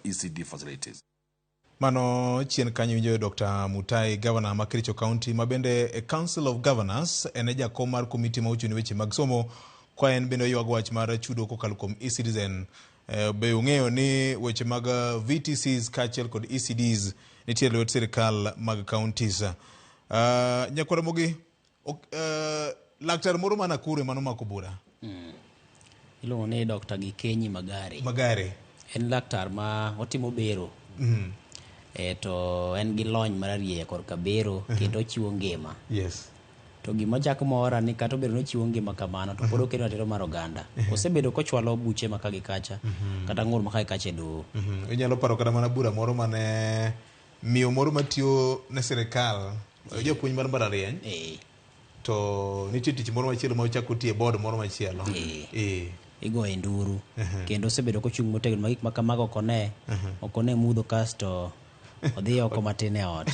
ECD facilities. Mano chien kanyo winjo Dr. Mutai, Governor ma Kericho County, ma bende a Council of Governors ene jakom mar komiti ma ochung' weche mag somo, kwa en bende oywago wach mar chudo kokalo kuom eCitizen. Be ung'eyo ni weche mag VTCs kaachiel kod ECDs nitie lwet sirikal mag counties. Nyakwara mogi laktar moro mana kure mano mako bura. Iluongo ni Dr. Gikenyi Magare. En laktar ma otimo bero. To en gi lony mararieya korka bero kendo ochiwo ngima. Yes. To gima chako mora ni kata obedo ni chiwo ngima kamano to pod okelo ratiro mar oganda. Osebedo kochwalo buche ma kagi kacha kata ng'ur ma kagi kacha do. Inyalo paro kada mana bura moro mane miyo moro matiyo ne sirikal, jopuonj mar mbalariany. To nitie tich moro machielo ma ochako tie board moro machielo. Igoye nduru kendo osebedo kochung' motegno ma gik ma kamago okone mudho kasto odhi oko matin e ot.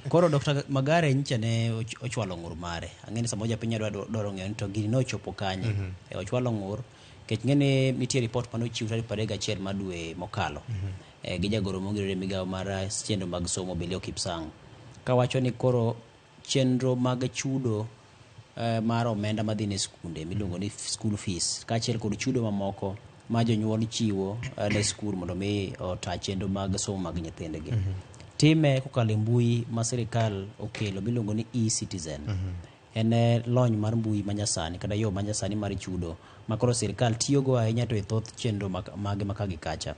Koro Dr. Magare nyicha ne ochwalo ng'ur mare. Ang'eni sama japiny dwaro ng'eyo ni to gini nochopo kanye. Ochwalo ng'ur kech ng'eni nitie report mane ochiw tarik 31 mar dwe mokalo gi jagoro mogirore migawo mar chenro mag somo Bilio Kipsang. Kawacho ni koro chenro mag chudo mar omenda madhi ne skunde miluongo ni school fees kaachiel kod chudo mamoko ma jonyuol chiwo ne skul mondo mi ota chenro mag somo mag nyithindgi. Time kokalo e mbui ma sirikal okelo miluongo ni eCitizen. En lony mar mbui manyasani kata yo manyasani mar chudo ma koro sirikal tiyogo ahinya to e thoth chenro mage makagi kacha.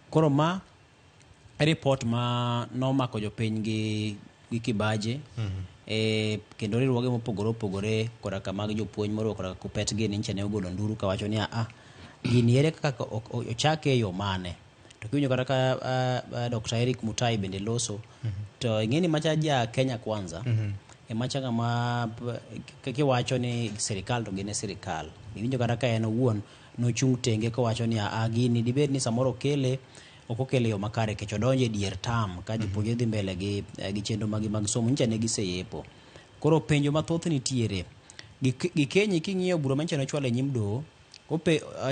Koro ma report ma nomako jopiny gi kibaje kendo riwruoge mopogore opogore koraka mag jopuonj moro koraka Kuppet gi nyicha ne ogolo nduru kawacho ni gini ere kaka ochake yo mane. To kiwinjo kata ka Dr. Eric Mutai bende loso to ing'eni macha ja Kenya Kwanza macha kama kiwacho ni sirikal to gine sirikal. Iwinjo kata ka en owuon nochung' tenge kawacho ni gini dibed ni samoro kele okokele yo makare kech odonje dier tam ka jopuonje dhi mbele gi chenro mag somo nyicha ne giseyepo. Koro penjo mathoth nitiere Gikenyi king'iyo bura manyicha ne ochwalo e nyim doho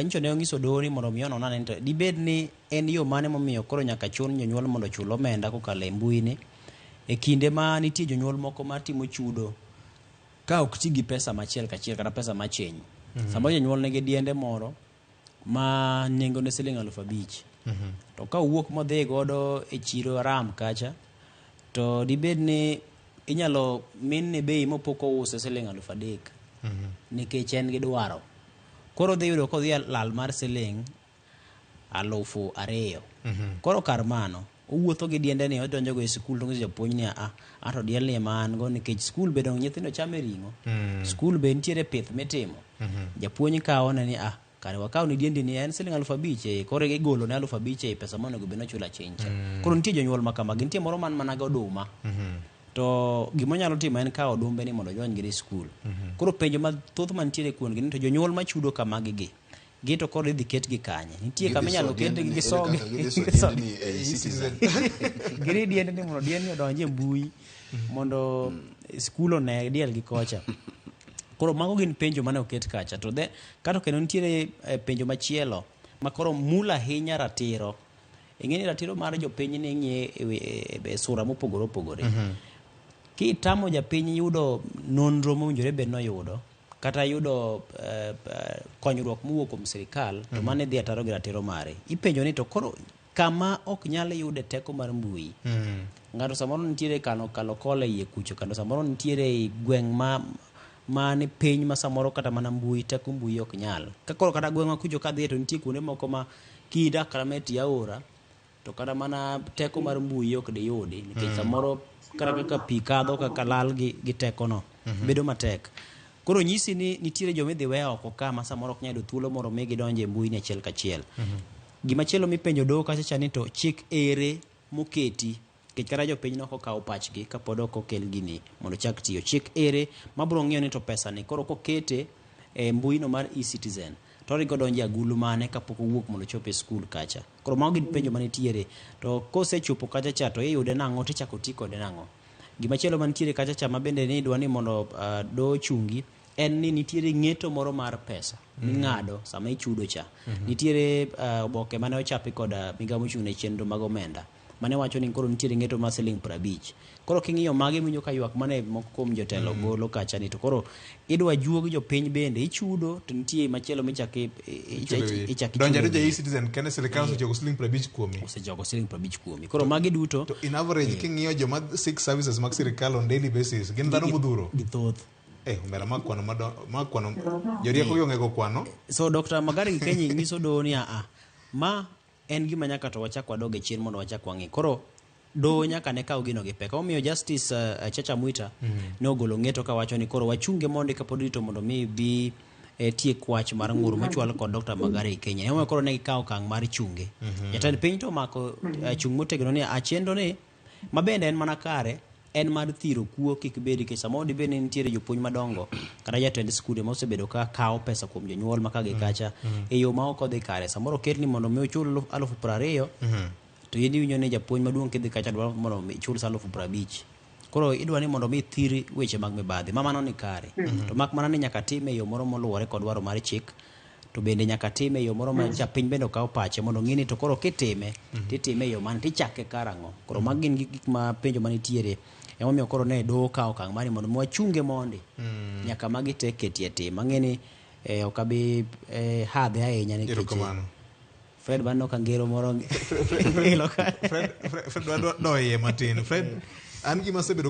nyicha ne onyiso doho ni mondo mi onone ni dibed ni en yo mane momiyo koro nyaka chun jonyuol mondo chul omenda kokalo e mbui ni e kinde ma nitie jonyuol moko matimo chudo ka ok ti gi pesa machiel kachiel kata pesa macheny. Samoro jonyuol nigi diende moro ma nengo ne Sh5,000 to ka owuok modhi godo e chiro Ram kacha to dibed ni inyalo min ne bei mopoko use Sh3,000 nikech en gi dwaro. Koro dhi yudo kodhi lal mar Sh2,000. Koro kar mano owuotho gi diende ni odonjo go e skul to ng'iso japuonj ni ato diel ni ma an go nikech skul bedo nyithindo chame ring'o. Skul be nitiere pith mitimo. Japuonj kawo ne ni kare wakaw ni diendi ni en Sh5,000 koro igolo ne Sh5,000 pesa mono go beno chula chencha. Koro nitie jonyuol makama nitie moro man mana go oduma. To gima nyalo timo en kawo odumbe ni mondo jony gi skul. Koro penjo mathoth mantiere kuon gi to jonyuol machudo kamagi gi to koro idhi ket gi kanye. Nitie kama inyalo ket gi gisogi. Giri diende ni mondo diende odonje mbui mondo skul one diel gi kocha. Koro mago gin penjo mane oket kacha to kata kendo nitiere penjo machielo ma koro mula ahinya ratiro. Ing'eni ratiro mar jopiny ni ng'ie e sura mopogore opogore. Kitamo japiny yudo nonro mowinjore bed noyudo kata yudo konyruok mowuok kuom sirikal to mane dhi ataro gi ratiro mare. Ipenjo ni to koro kama ok nyal yude teko mar mbui. Ng'ato samoro nitiere kalo kole iye kucho kendo samoro nitiere gweng' ma ni piny ma samoro kata mana mbui teko mbui ok nyal. Ka koro kata gweng'wa kucho ka dhi to nitie kuonde moko ma kida kata meti aora to kata mana teko mar mbui ok di yudi nikech samoro kata kaka pi kadho kaka lal gi teko no bedo matek. Koro nyisi ni nitiere joma idhi weyo oko ka ma samoro ok nyal yudo thuolo moro mi gidonje mbui ni achiel kachiel. Gimachielo mipenjo doho kacha ni to chik ere moketi kech kata jopiny no okawo pachgi kapod ok okel gini mondo chak tiyo. Chik ere mabiro ng'iyo ni to pesa ni koro kokete e mbui no mar eCitizen to ringo donje agulu mane kapok owuok mondo chop e skul kacha. Koro mago gin penjo manitiere to kosechopo kacha cha to iyude nang'o tichako ti kode nang'o. Gimachielo mantiere kacha cha mabende ni dwa ni mondo doho chungi en ni nitiere ng'eto moro mar pesa ming'ado sama ichudo cha. Nitiere oboke mane ochapi kod migao mochung' ne chenro mag omenda mane wacho ni koro nitiere ng'eto mar siling 50. Koro king'iyo mage winjo ka ywak mane moko kuom jotelo golo kacha ni to koro idwa juog jopiny bende ichudo to nitie machielo michaki donjare jo e-citizen kene sirikal osechogo siling 50 kuomi. Osechogo siling 50 kuomi. Koro magi duto to in average king'iyo joma seek services mag sirikal on daily basis gin dhano modhuro githoth. Umera makwano jorieko yongego kwano. So Dr. Magare Gikenyi nyiso doho ni ma en gima nyaka to wachak wadoge chien mondo wachak wang'i. Koro doho nyaka ne kaw gino gi pek. Omiyo Justice Chacha Mwita ne ogolo ng'eto ka wacho ni koro wachunge mondo kapod rito mondo mi bi tiek wach mar ng'ur mochwal kod Dr. Magare Gikenyi. Omiyo koro ne gikawo okang' mar chunge. Jatend piny to mako chung motegno ni achendo ni mabende en mana kare en mar thiro kuo kik bedi ke samo di bene nitiere jopuonj madongo kata jatend skunde ma osebedo ka kawo pesa kuom jonyuol makage kacha e yo ma ok odhi kare. Samoro ket ni mondo mi ochul 20,000 to yeni winjo ni japuonj maduong' kidhi kacha dwaro mondo mi chul 50,000. Koro idwa ni mondo mi thiri weche mag mibadhi mano ni kare. To mak mana ni nyaka time yo moro moluwore kod dwaro mar chik, to bende nyaka time yo moro ma japiny bende okaw pache mondo ng'ini to koro kitime titime yo man tichake karang'o. Koro mag gin gik ma penjo manitiere. Emomiyo koro ne doho ka okang' mari mondo mwachunge mondi nyaka magi te ketie tim. Mang'eni ok abi hadhe ahinya nikech Fred bando ka ngero moro Fred do iye matin. Fred an gima sebedo